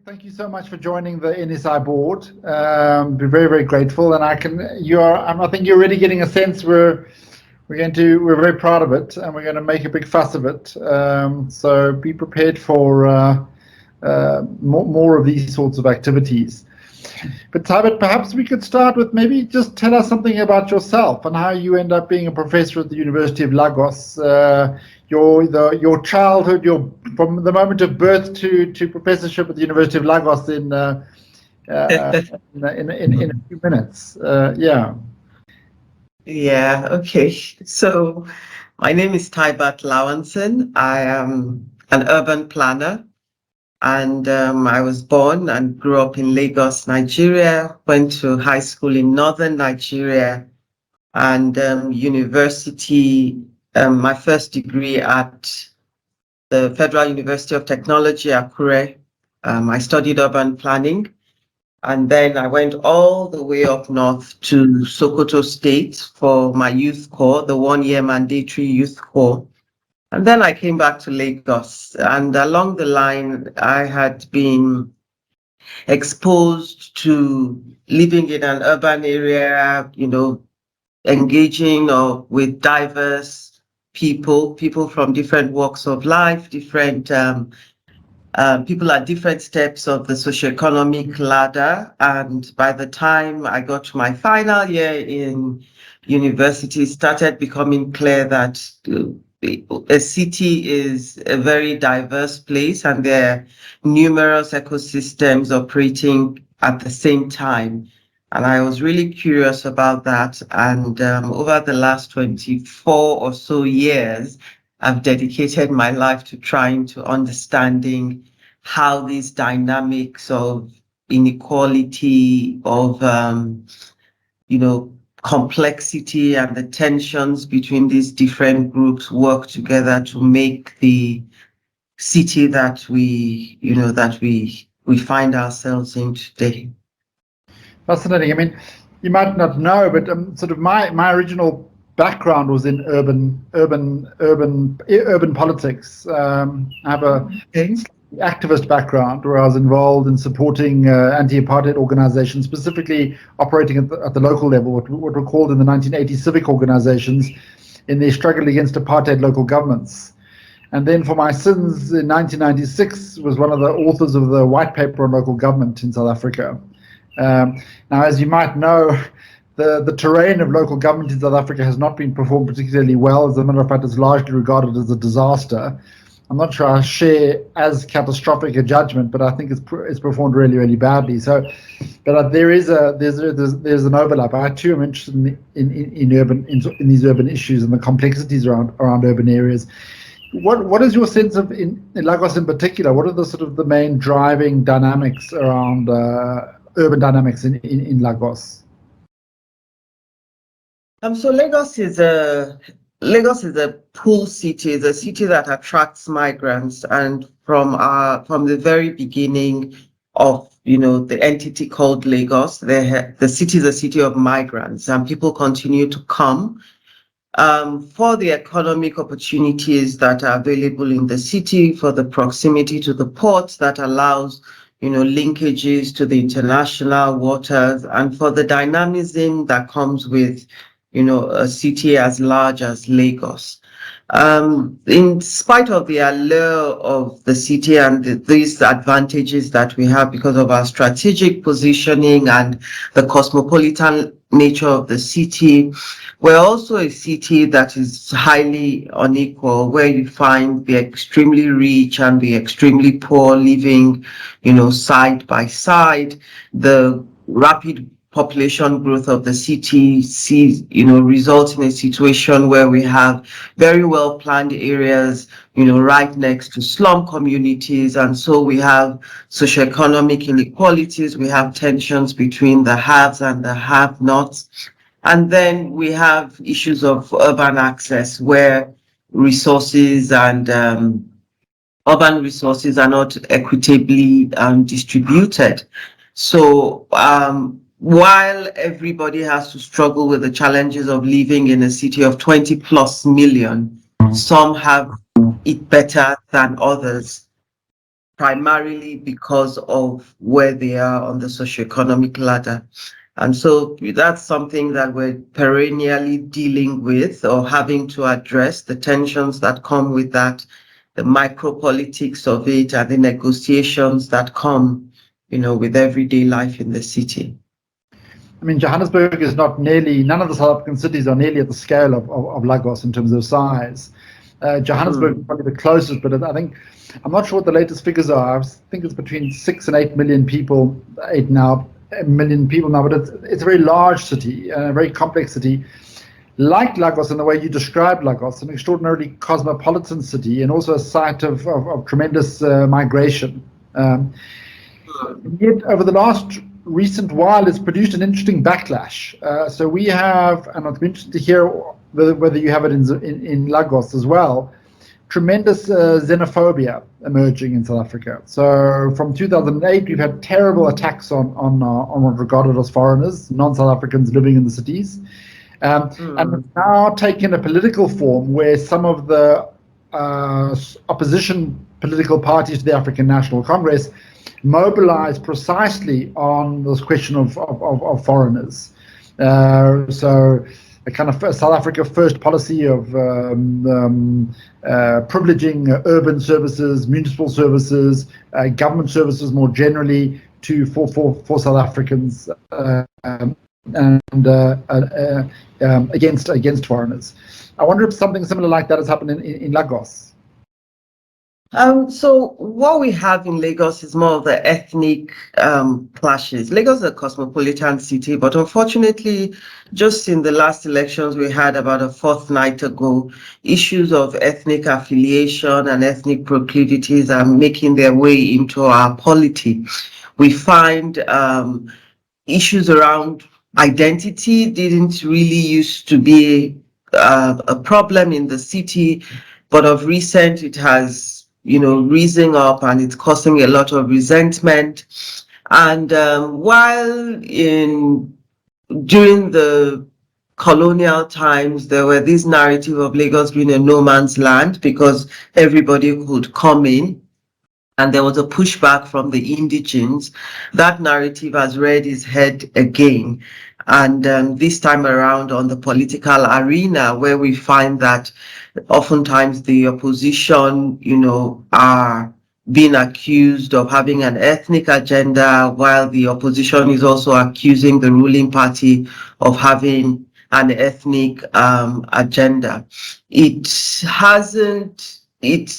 Thank you so much for joining the NSI board. Be very, very grateful, and I think you're already getting a sense we're very proud of it, and we're going to make a big fuss of it. So be prepared for more of these sorts of activities. But Taibat, perhaps we could start with maybe just tell us something about yourself and how you end up being a professor at the University of Lagos. Your childhood, from the moment of birth to professorship at the University of Lagos in a few minutes. Yeah. Yeah, okay. So my name is Taibat Lawanson. I am an urban planner, and I was born and grew up in Lagos, Nigeria, went to high school in northern Nigeria, and university, my first degree at the Federal University of Technology, Akure. I studied urban planning. And then I went all the way up north to Sokoto State for my youth corps, the 1-year mandatory youth corps. And then I came back to Lagos. And along the line, I had been exposed to living in an urban area, engaging with diverse people from different walks of life, different people at different steps of the socioeconomic ladder. And by the time I got to my final year in university, it started becoming clear that a city is a very diverse place, and there are numerous ecosystems operating at the same time. And I was really curious about that. And over the last 24 or so years, I've dedicated my life to trying to understanding how these dynamics of inequality, of complexity, and the tensions between these different groups work together to make the city that we find ourselves in today. Fascinating. I mean, you might not know, but sort of my original background was in urban politics. I have a activist background where I was involved in supporting anti-apartheid organizations, specifically operating at the local level, what were called in the 1980s civic organizations, in their struggle against apartheid local governments. And then for my sins, in 1996, was one of the authors of the white paper on local government in South Africa. Now, as you might know, the terrain of local government in South Africa has not been performed particularly well. As a matter of fact, it's largely regarded as a disaster. I'm not sure I share as catastrophic a judgment, but I think it's performed really, really badly. So, but there's an overlap. I too am interested in these urban issues and the complexities around urban areas. What is your sense of in Lagos in particular? What are the sort of the main driving dynamics around urban dynamics in Lagos? So Lagos is a pull city, the city that attracts migrants, and from the very beginning of the entity called Lagos, the city is a city of migrants, and people continue to come for the economic opportunities that are available in the city, for the proximity to the ports that allows linkages to the international waters, and for the dynamism that comes with a city as large as Lagos. In spite of the allure of the city and these advantages that we have because of our strategic positioning and the cosmopolitan nature of the city, we're also a city that is highly unequal, where you find the extremely rich and the extremely poor living, side by side. The rapid population growth of the city results in a situation where we have very well planned areas, right next to slum communities. And so we have socioeconomic inequalities, we have tensions between the haves and the have-nots. And then we have issues of urban access, where resources and urban resources are not equitably distributed. So while everybody has to struggle with the challenges of living in a city of 20 plus million, some have it better than others. primarily because of where they are on the socioeconomic ladder. And so that's something that we're perennially dealing with or having to address, the tensions that come with that, the micro politics of it, and the negotiations that come, with everyday life in the city. I mean, Johannesburg is not nearly, none of the South African cities are nearly at the scale of Lagos in terms of size. Johannesburg is probably the closest, but I think, I'm not sure what the latest figures are. I think it's between 6 and 8 million people, 8 million people now, but it's a very large city, a very complex city. Like Lagos, in the way you described Lagos, an extraordinarily cosmopolitan city and also a site of tremendous migration. Yet over the last recent while, it's produced an interesting backlash. So we have, and I'd be interested to hear whether you have it in Lagos as well, tremendous xenophobia emerging in South Africa. So from 2008, we've had terrible attacks on what regarded as foreigners, non-South Africans living in the cities. And it's now taken a political form where some of the opposition political parties to the African National Congress mobilize precisely on this question of foreigners. So a kind of South Africa first policy of privileging urban services, municipal services, government services more generally for South Africans and against foreigners. I wonder if something similar like that has happened in Lagos. So what we have in Lagos is more of the ethnic clashes. Lagos is a cosmopolitan city, but unfortunately, just in the last elections we had about a fortnight ago, issues of ethnic affiliation and ethnic proclivities are making their way into our polity. We find issues around identity didn't really used to be a problem in the city, but of recent it has rising up, and it's causing a lot of resentment. And while during the colonial times there were this narrative of Lagos being a no man's land because everybody could come in, and there was a pushback from the indigenes, that narrative has reared its head again. And this time around on the political arena, where we find that oftentimes the opposition, are being accused of having an ethnic agenda, while the opposition is also accusing the ruling party of having an ethnic agenda. It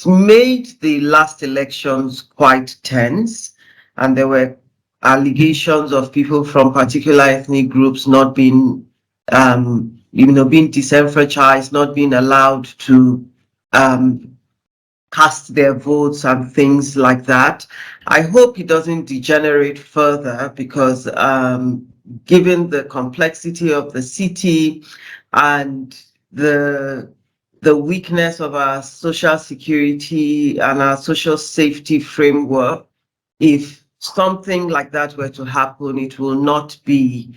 made the last elections quite tense, and there were allegations of people from particular ethnic groups not being being disenfranchised, not being allowed to cast their votes and things like that. I hope it doesn't degenerate further, because given the complexity of the city and the weakness of our social security and our social safety framework, if something like that were to happen, it will not be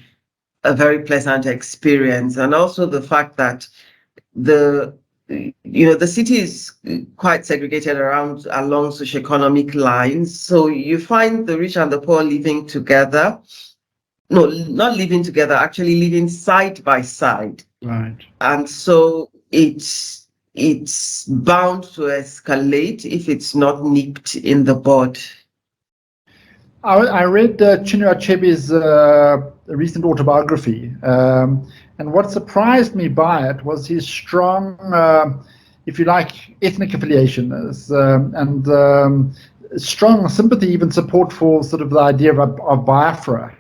a very pleasant experience. And also the fact that the city is quite segregated along socioeconomic lines. So you find the rich and the poor living together. No, not living together, actually living side by side. Right. And so it's bound to escalate if it's not nipped in the bud. I read Chinua Achebe's recent autobiography, and what surprised me by it was his strong, if you like, ethnic affiliation and strong sympathy, even support for sort of the idea of Biafra.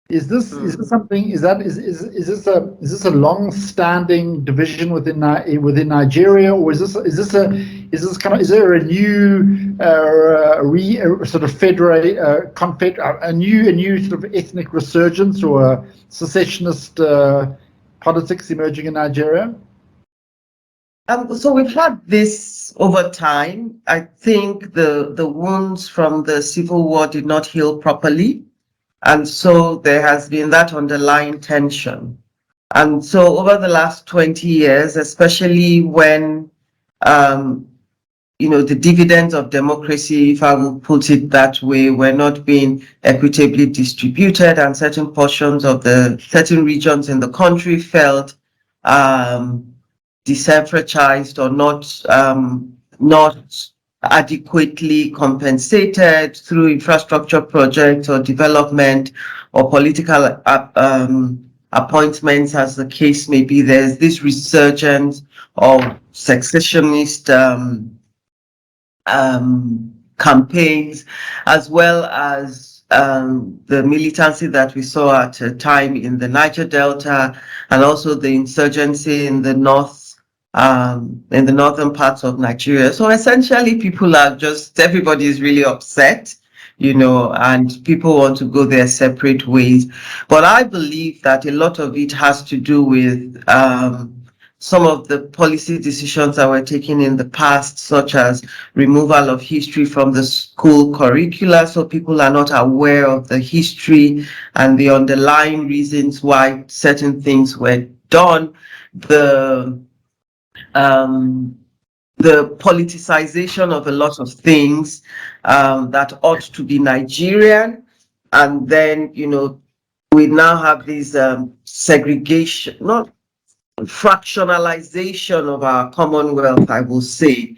Is this something? Is this a long-standing division within Nigeria, or is there a new sort of a new sort of ethnic resurgence or a secessionist politics emerging in Nigeria? So we've had this over time. I think the wounds from the civil war did not heal properly. And so there has been that underlying tension. And so over the last 20 years, especially when the dividends of democracy, if I will put it that way, were not being equitably distributed, and certain certain regions in the country felt disenfranchised or not adequately compensated through infrastructure projects or development or political appointments, as the case may be. There's this resurgence of secessionist campaigns, as well as the militancy that we saw at a time in the Niger Delta, and also the insurgency in the northern parts of Nigeria. So essentially, everybody is really upset, and people want to go their separate ways. But I believe that a lot of it has to do with some of the policy decisions that were taken in the past, such as removal of history from the school curricula, so people are not aware of the history and the underlying reasons why certain things were done. The politicization of a lot of things that ought to be Nigerian, and then we now have this segregation, not fractionalization of our Commonwealth, I will say,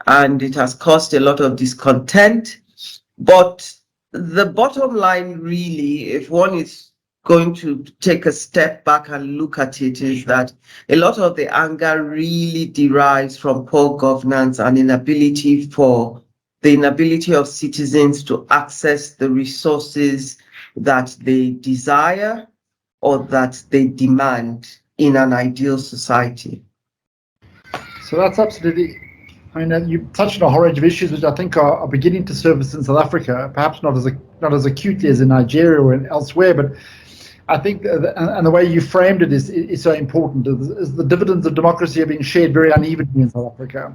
and it has caused a lot of discontent. But the bottom line, really, if one is going to take a step back and look at it, is that a lot of the anger really derives from poor governance and inability of citizens to access the resources that they desire or that they demand in an ideal society. So that's absolutely, you touched on a whole range of issues which I think are beginning to surface in South Africa, perhaps not as acutely as in Nigeria or elsewhere, but I think, and the way you framed it is so important, is the dividends of democracy are being shared very unevenly in South Africa.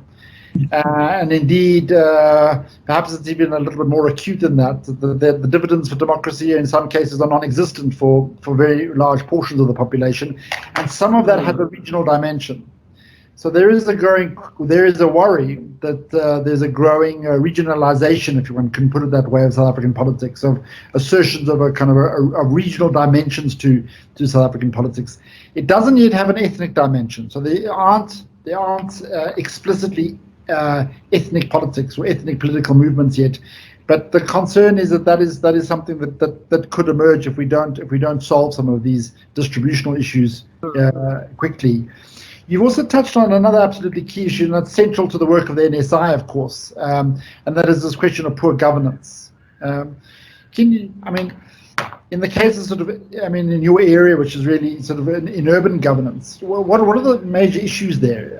And indeed, perhaps it's even a little bit more acute than that. The dividends for democracy in some cases are non-existent for very large portions of the population, and some of that has a regional dimension. So there is a worry that there's a growing regionalization, if one can put it that way, of South African politics, of assertions of a kind of a regional dimensions to South African politics. It doesn't yet have an ethnic dimension, so there aren't explicitly ethnic politics or ethnic political movements yet, but the concern is that is something that could emerge if we don't solve some of these distributional issues quickly. You've also touched on another absolutely key issue, and that's central to the work of the NSI, of course, and that is this question of poor governance. In the case of in your area, which is really sort of in urban governance, what are the major issues there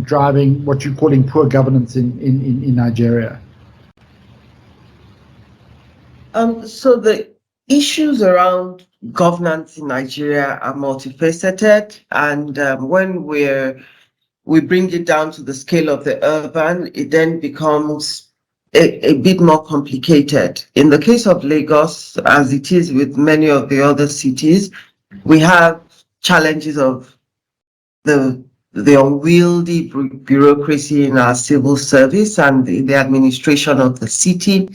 driving what you're calling poor governance in Nigeria? So the issues around governance in Nigeria are multifaceted, and when we bring it down to the scale of the urban, it then becomes a bit more complicated. In the case of Lagos, as it is with many of the other cities, we have challenges of the unwieldy bureaucracy in our civil service and the administration of the city.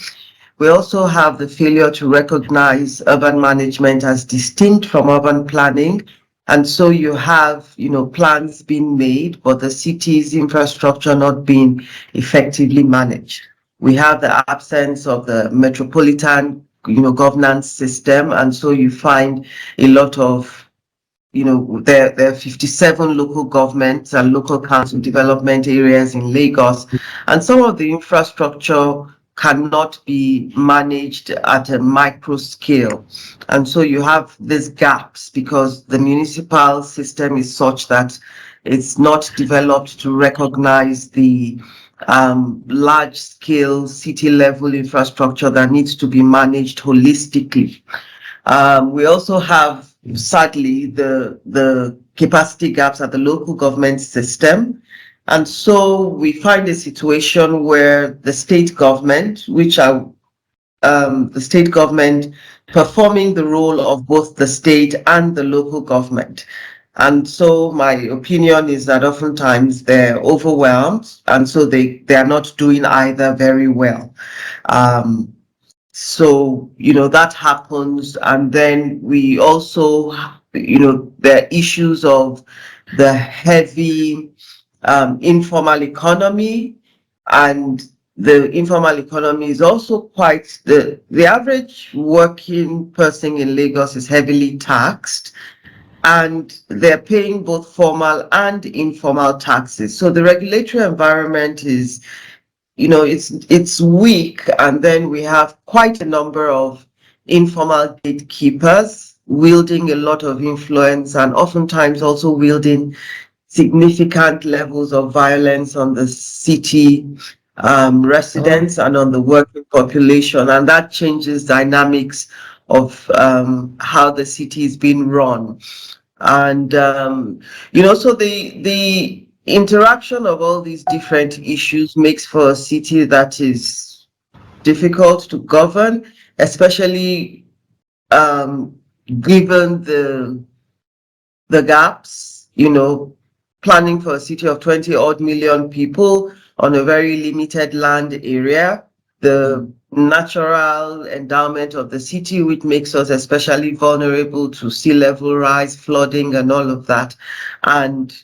We also have the failure to recognize urban management as distinct from urban planning. And so you have, plans being made, but the city's infrastructure not being effectively managed. We have the absence of the metropolitan, governance system. And so you find a lot of, there are 57 local governments and local council development areas in Lagos. And some of the infrastructure cannot be managed at a micro scale. And so you have these gaps because the municipal system is such that it's not developed to recognize the large scale city level infrastructure that needs to be managed holistically. We also have, sadly, the capacity gaps at the local government system. And so we find a situation where the state government, which are the state government performing the role of both the state and the local government, And so my opinion is that oftentimes they're overwhelmed, and so they are not doing either very well. So, that happens. And then we also, the issues of the heavy informal economy. And the informal economy is also quite, the average working person in Lagos is heavily taxed, and they're paying both formal and informal taxes. So the regulatory environment is, it's weak. And then we have quite a number of informal gatekeepers wielding a lot of influence, and oftentimes also wielding significant levels of violence on the city residents and on the working population. And that changes dynamics of how the city is being run. And so the interaction of all these different issues makes for a city that is difficult to govern, especially given the gaps. Planning for a city of 20 odd million people on a very limited land area, the natural endowment of the city, which makes us especially vulnerable to sea level rise, flooding, and all of that. And,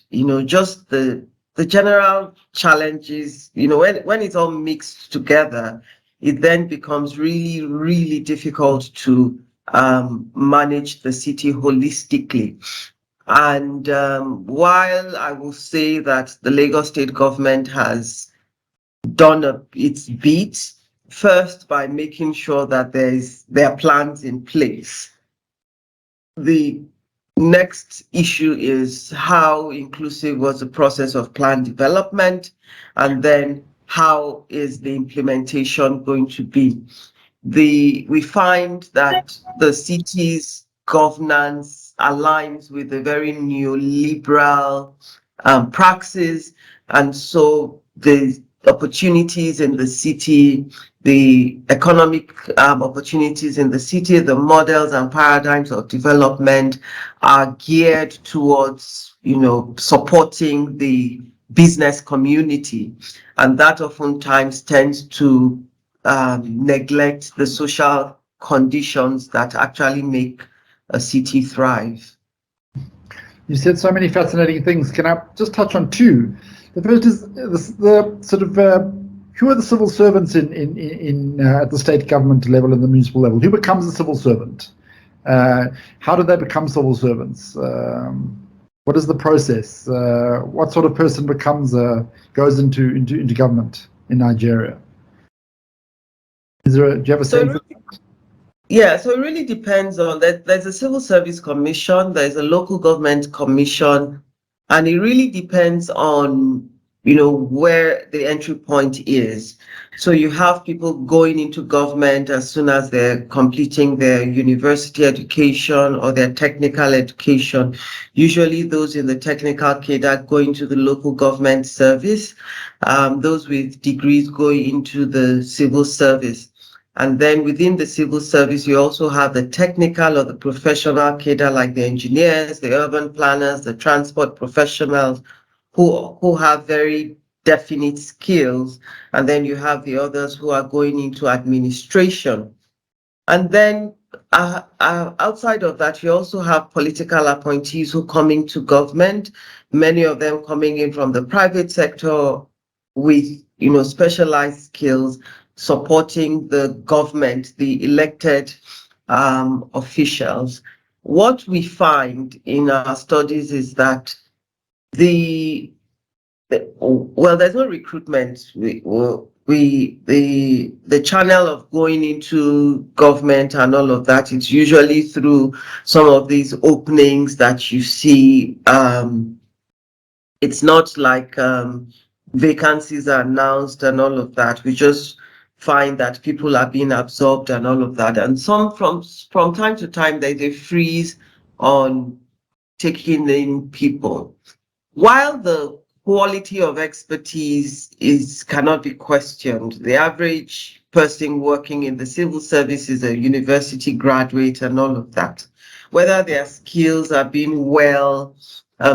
just the general challenges, when it's all mixed together, it then becomes really, really difficult to manage the city holistically. And while I will say that the Lagos state government has done its bit, first by making sure that there are plans in place, the next issue is how inclusive was the process of plan development, and then how is the implementation going to be. We find that the city's governance aligns with a very neoliberal praxis, and so the opportunities in the city, the economic opportunities in the city, the models and paradigms of development are geared towards, supporting the business community, and that oftentimes tends to neglect the social conditions that actually make a city thrive. You said so many fascinating things. Can I just touch on two? The first is the sort of who are the civil servants in at the state government level and the municipal level? Who becomes a civil servant? How do they become civil servants? What is the process? What sort of person goes into government in Nigeria? Do you have a sense? Yeah, so it really depends on that. There's a civil service commission, there's a local government commission, and it really depends on, where the entry point is. So you have people going into government as soon as they're completing their university education or their technical education. Usually those in the technical cadre go into the local government service. Those with degrees go into the civil service. And then within the civil service, you also have the technical or the professional cadre, like the engineers, the urban planners, the transport professionals, who have very definite skills. And then you have the others who are going into administration. And then outside of that, you also have political appointees who come into government, many of them coming in from the private sector with, specialized skills, supporting the government, the elected officials. What we find in our studies is that there's no recruitment. The channel of going into government and all of that, it's usually through some of these openings that you see. It's not like vacancies are announced and all of that. We just find that people are being absorbed and all of that. And some from time to time, there's a freeze on taking in people. While the quality of expertise cannot be questioned, the average person working in the civil service is a university graduate and all of that. Whether their skills are being well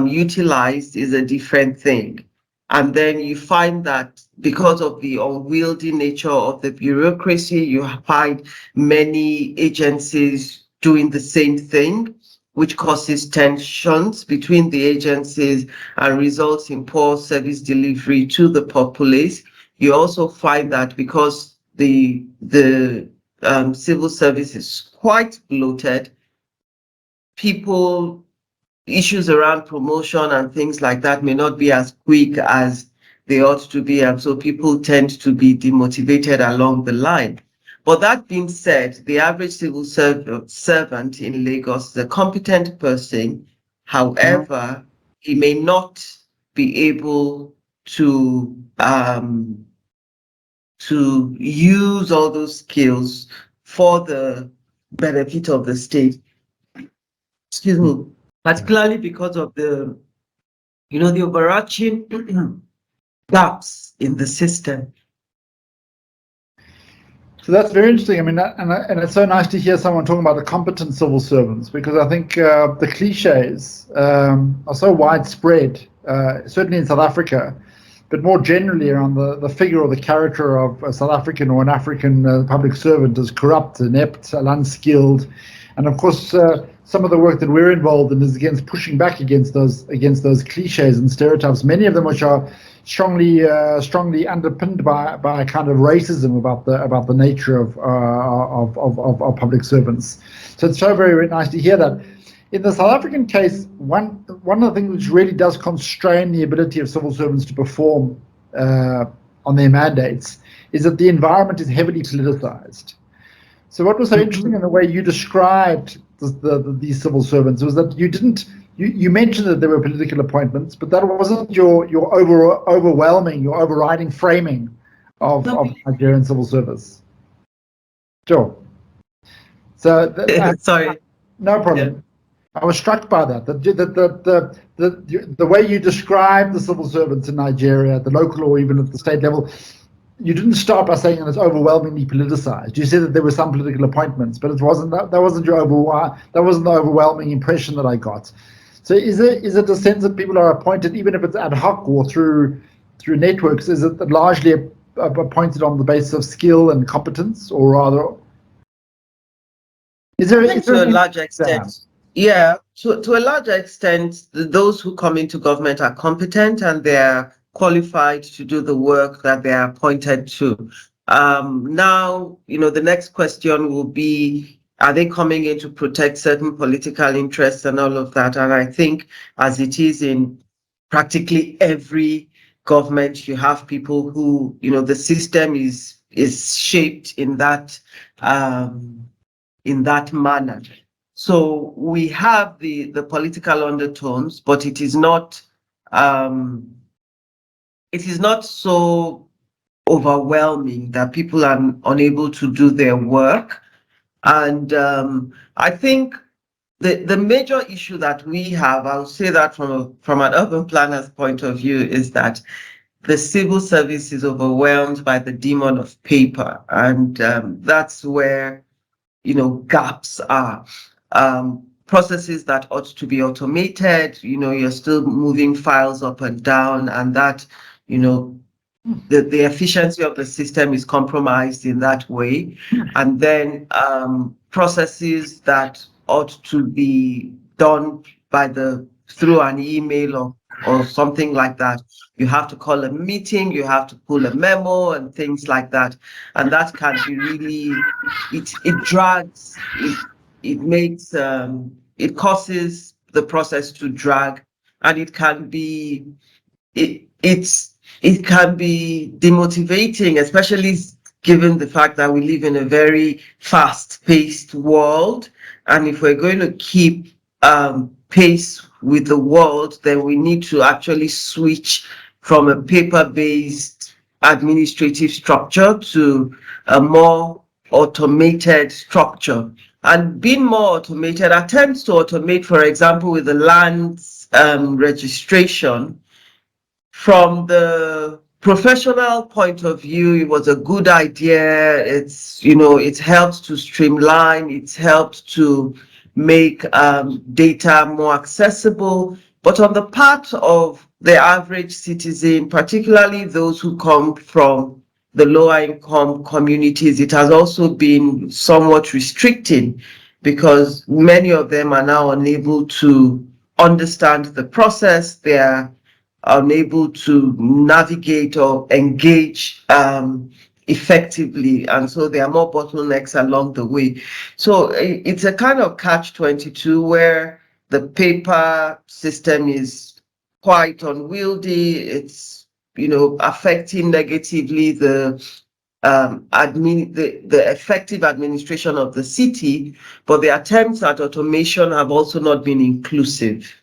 utilized is a different thing. And then you find that because of the unwieldy nature of the bureaucracy, you find many agencies doing the same thing, which causes tensions between the agencies and results in poor service delivery to the populace. You also find that because the civil service is quite bloated, issues around promotion and things like that may not be as quick as they ought to be, and so people tend to be demotivated along the line. But that being said, the average civil servant in Lagos is a competent person. However, he may not be able to use all those skills for the benefit of the state. Excuse me. Particularly because of the overarching gaps in the system. So that's very interesting. I mean, and it's so nice to hear someone talking about the competent civil servants, because I think the cliches are so widespread, certainly in South Africa, but more generally around the figure or the character of a South African or an African public servant as corrupt, inept, and unskilled. And of course, some of the work that we're involved in is against pushing back against those cliches and stereotypes, many of them which are strongly underpinned by a kind of racism about the nature of public servants. So it's so very, very nice to hear that. In the South African case, one of the things which really does constrain the ability of civil servants to perform on their mandates is that the environment is heavily politicized. So what was so interesting in the way you described these civil servants was that you mentioned that there were political appointments, but that wasn't your overriding framing of Nigerian civil service. Sure. So sorry, no problem. Yeah. I was struck by that. The way you describe the civil servants in Nigeria at the local or even at the state level, you didn't start by saying that it's overwhelmingly politicized. You said that there were some political appointments, but it wasn't that wasn't the overwhelming impression that I got. So is it a sense that people are appointed, even if it's ad hoc or through networks, is it largely appointed on the basis of skill and competence, or rather to a large extent? Yeah, to a large extent, those who come into government are competent and they're qualified to do the work that they are appointed to. Now, the next question will be, are they coming in to protect certain political interests and all of that? And I think, as it is in practically every government, you have people who, the system is shaped in that manner. So we have the political undertones, but it is not so overwhelming that people are unable to do their work. And I think the major issue that we have, I'll say that from an urban planner's point of view, is that the civil service is overwhelmed by the demon of paper, and that's where gaps are. Processes that ought to be automated, you're still moving files up and down, and that, the efficiency of the system is compromised in that way. And then processes that ought to be done through an email or something like that, you have to call a meeting, you have to pull a memo and things like that, and that can be really, it drags, it makes it causes the process to drag, and it can be demotivating, especially given the fact that we live in a very fast-paced world. And if we're going to keep pace with the world, then we need to actually switch from a paper-based administrative structure to a more automated structure. And being more automated, attempts to automate, for example, with the land registration, from the professional point of view, it was a good idea. It's, it helped to streamline, it's helped to make data more accessible. But on the part of the average citizen, particularly those who come from the lower income communities, it has also been somewhat restricting because many of them are now unable to understand the process. They are unable to navigate or engage effectively, and so there are more bottlenecks along the way. So it's a kind of catch-22 where the paper system is quite unwieldy. It's affecting negatively the effective administration of the city, but the attempts at automation have also not been inclusive.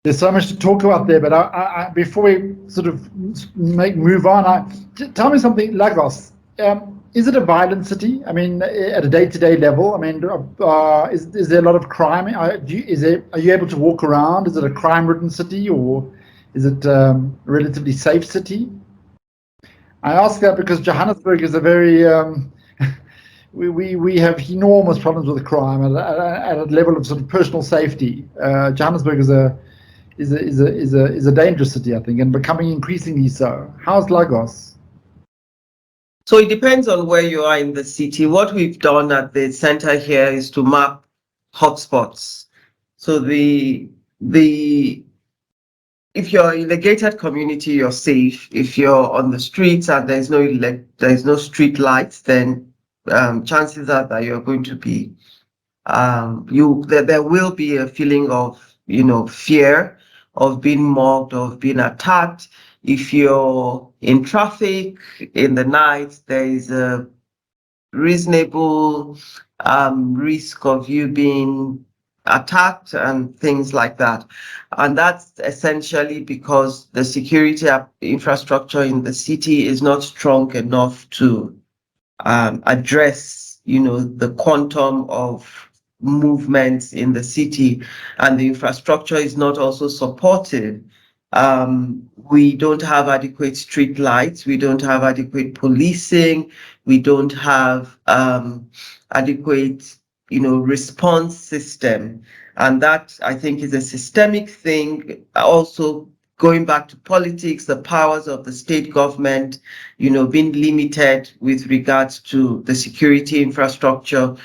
There's so much to talk about there, but before we sort of move on, tell me something. Lagos, is it a violent city? I mean, at a day-to-day level, I mean, is there a lot of crime? Are you able to walk around? Is it a crime-ridden city, or is it a relatively safe city? I ask that because Johannesburg is a very we have enormous problems with crime at a level of sort of personal safety. Johannesburg is a dangerous city, I think, and becoming increasingly so. How's Lagos? So it depends on where you are in the city. What we've done at the center here is to map hotspots. So if you're in a gated community, you're safe. If you're on the streets and there's no street lights, then chances are that you're going to be there will be a feeling of fear of being mobbed, of being attacked. If you're in traffic in the night, there is a reasonable risk of you being attacked and things like that. And that's essentially because the security infrastructure in the city is not strong enough to address the quantum of movements in the city, and the infrastructure is not also supportive. We don't have adequate street lights, we don't have adequate policing, we don't have adequate response system, and that, I think, is a systemic thing. Also, going back to politics, the powers of the state government being limited with regards to the security infrastructure.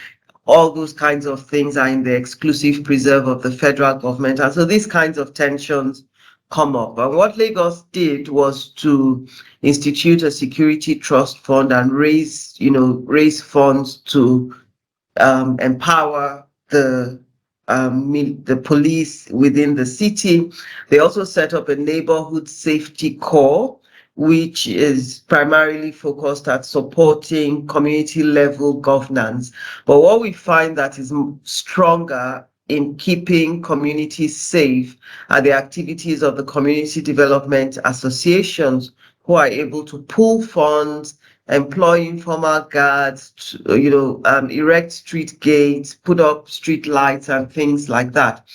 All those kinds of things are in the exclusive preserve of the federal government. And so these kinds of tensions come up. And what Lagos did was to institute a security trust fund and raise funds to empower the police within the city. They also set up a neighborhood safety corps, which is primarily focused at supporting community level governance. But what we find that is stronger in keeping communities safe are the activities of the community development associations, who are able to pool funds, employ informal guards, erect street gates, put up street lights and things like that.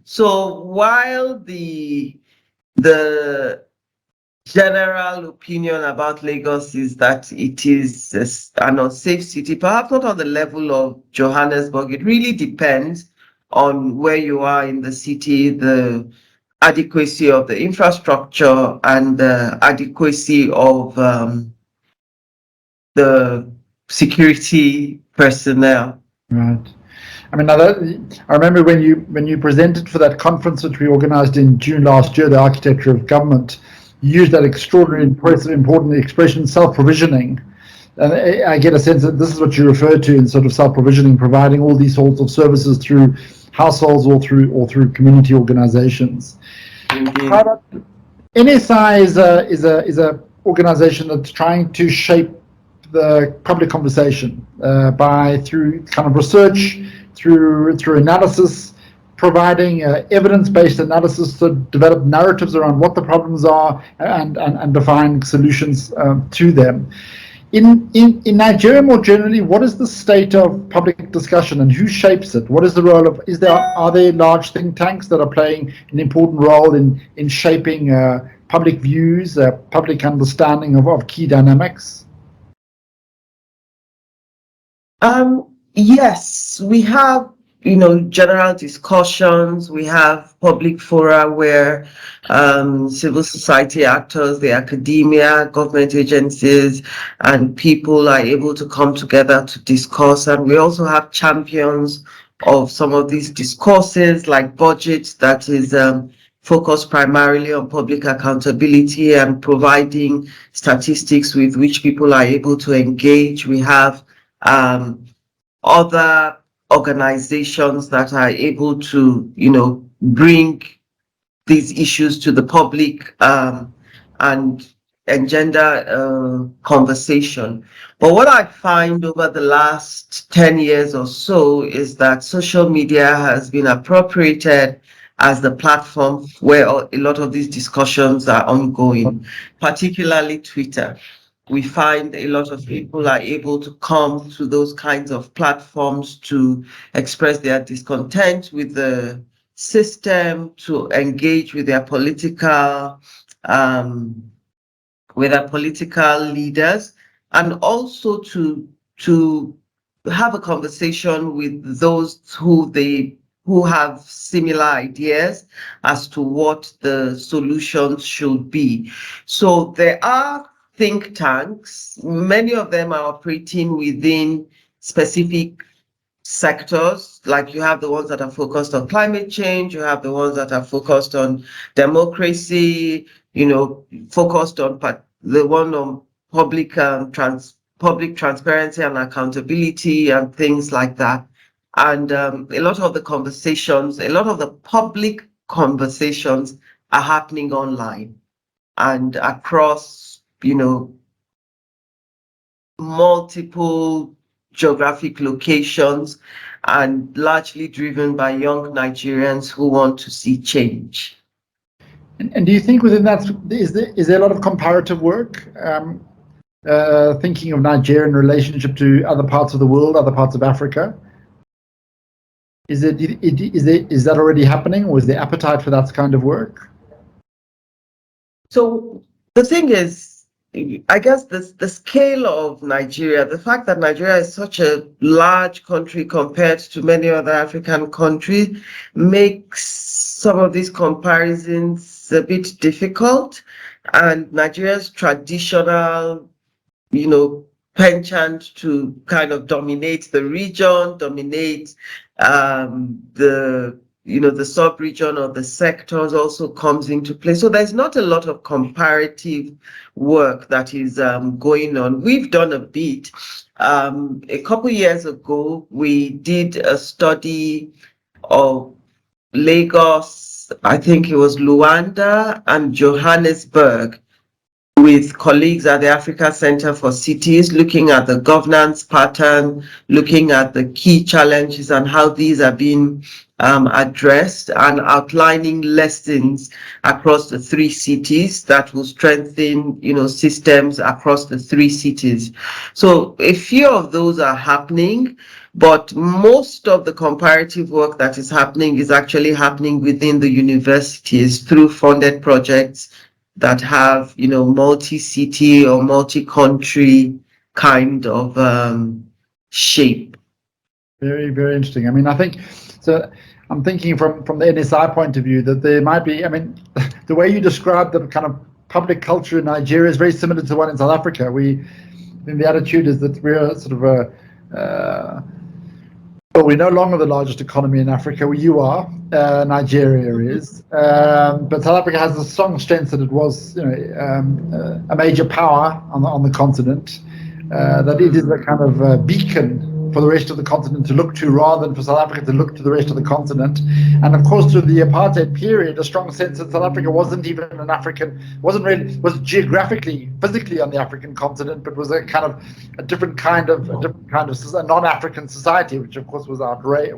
So while the general opinion about Lagos is that it is an unsafe city, perhaps not on the level of Johannesburg, it really depends on where you are in the city, the adequacy of the infrastructure and the adequacy of the security personnel. Right. I mean, I remember when you presented for that conference which we organized in June last year, the architecture of government, you used that extraordinary, important expression, self-provisioning. And I get a sense that this is what you refer to in sort of self-provisioning, providing all these sorts of services through households or through community organizations. NSI is a organization that's trying to shape the public conversation through kind of research, through analysis, providing evidence-based analysis to develop narratives around what the problems are and define solutions to them. In Nigeria more generally, what is the state of public discussion and who shapes it? What is the role of, are there large think tanks that are playing an important role in shaping public views, public understanding of key dynamics? Yes, we have, general discussions. We have public fora where civil society actors, the academia, government agencies, and people are able to come together to discuss. And we also have champions of some of these discourses, like budgets that is focused primarily on public accountability and providing statistics with which people are able to engage. We have other organizations that are able to, bring these issues to the public and engender conversation. But what I find over the last 10 years or so is that social media has been appropriated as the platform where a lot of these discussions are ongoing, particularly Twitter. We find a lot of people are able to come to those kinds of platforms to express their discontent with the system, to engage with their um, political leaders, and also to have a conversation with those who have similar ideas as to what the solutions should be. So there are think tanks. Many of them are operating within specific sectors. Like you have the ones that are focused on climate change, you have the ones that are focused on democracy, focused on the one on public transparency and accountability and things like that. And a lot of the public conversations are happening online and across, multiple geographic locations, and largely driven by young Nigerians who want to see change. And do you think within that, is there a lot of comparative work, thinking of Nigeria in relationship to other parts of the world, other parts of Africa? Is that already happening, or is there appetite for that kind of work? So the thing is, I guess the scale of Nigeria, the fact that Nigeria is such a large country compared to many other African countries, makes some of these comparisons a bit difficult. And Nigeria's traditional, penchant to kind of dominate the region, dominate the sub-region or the sectors also comes into play. So there's not a lot of comparative work that is going on. We've done a bit. A couple years ago, we did a study of Lagos, I think it was Luanda and Johannesburg, with colleagues at the Africa Center for Cities, looking at the governance pattern, looking at the key challenges and how these are being addressed, and outlining lessons across the three cities that will strengthen, systems across the three cities. So a few of those are happening, but most of the comparative work that is happening is actually happening within the universities through funded projects that have, multi-city or multi-country kind of shape. Very, very interesting. I mean, I think so. I'm thinking from the NSI point of view that there might be. I mean, the way you describe the kind of public culture in Nigeria is very similar to one in South Africa. The attitude is that we're sort of well, we're no longer the largest economy in Africa. You are, Nigeria is, but South Africa has a strong sense that it was, a major power on the continent. That it is a kind of beacon for the rest of the continent to look to, rather than for South Africa to look to the rest of the continent. And of course, through the apartheid period, a strong sense that South Africa wasn't geographically, physically on the African continent, but was a different kind of a non-African society, which of course was outrageous.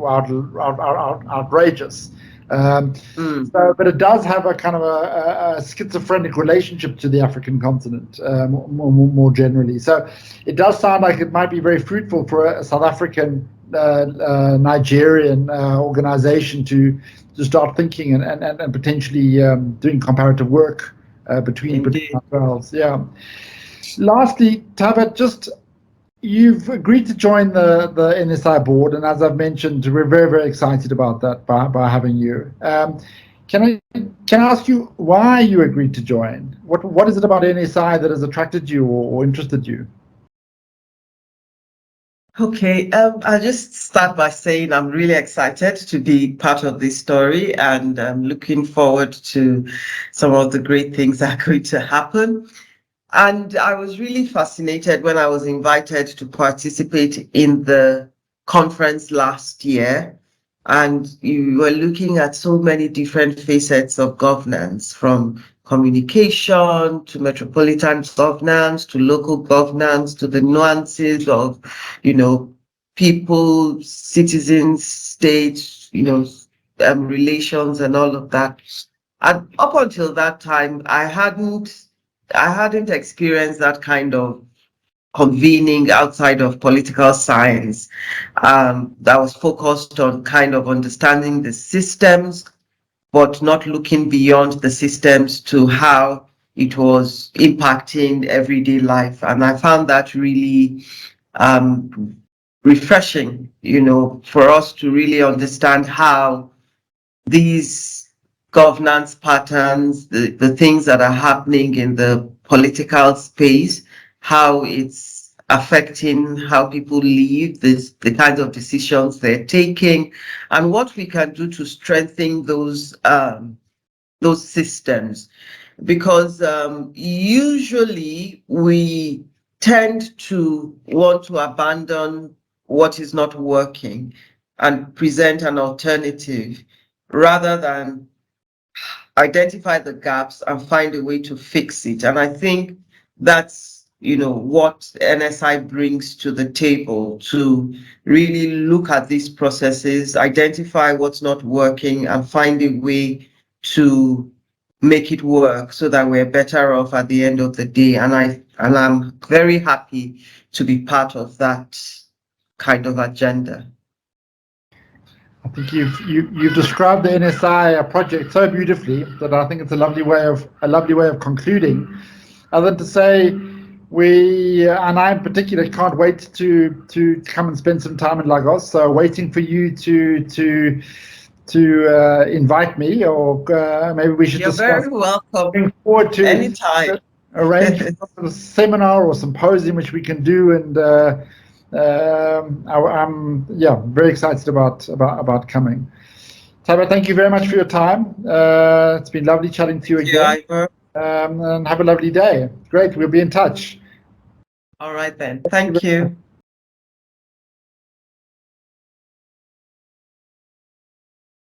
But it does have a kind of a schizophrenic relationship to the African continent, more generally. So it does sound like it might be very fruitful for a South African Nigerian organization to start thinking and potentially doing comparative work between ourselves. Yeah. Lastly, Taibat, just you've agreed to join the NSI board, and as I've mentioned, we're very, very excited about that by having you. Can I ask you why you agreed to join? What is it about NSI that has attracted you or interested you? Okay, I'll just start by saying I'm really excited to be part of this story, and I'm looking forward to some of the great things that are going to happen. And I was really fascinated when I was invited to participate in the conference last year. And you were looking at so many different facets of governance, from communication to metropolitan governance to local governance to the nuances of, people, citizens, state, relations and all of that. And up until that time, I hadn't experienced that kind of convening outside of political science that was focused on kind of understanding the systems, but not looking beyond the systems to how it was impacting everyday life. And I found that really refreshing, for us to really understand how these governance patterns, the things that are happening in the political space, how it's affecting how people live, the kinds of decisions they're taking, and what we can do to strengthen those systems. Because usually we tend to want to abandon what is not working and present an alternative, rather than identify the gaps and find a way to fix it. And I think that's what NSI brings to the table, to really look at these processes, identify what's not working, and find a way to make it work so that we're better off at the end of the day. And I'm very happy to be part of that kind of agenda. I think you've described the NSI project so beautifully that I think it's a lovely way of concluding. Other than to say, we and I in particular can't wait to come and spend some time in Lagos. So waiting for you to invite me, or maybe we should. You're very welcome. Looking forward to anytime. Arrange a seminar or symposium which we can do, and I'm very excited about coming. Taibat, thank you very much for your time. It's been lovely chatting to you again. Yeah, and have a lovely day. Great, we'll be in touch. All right then. Thank you.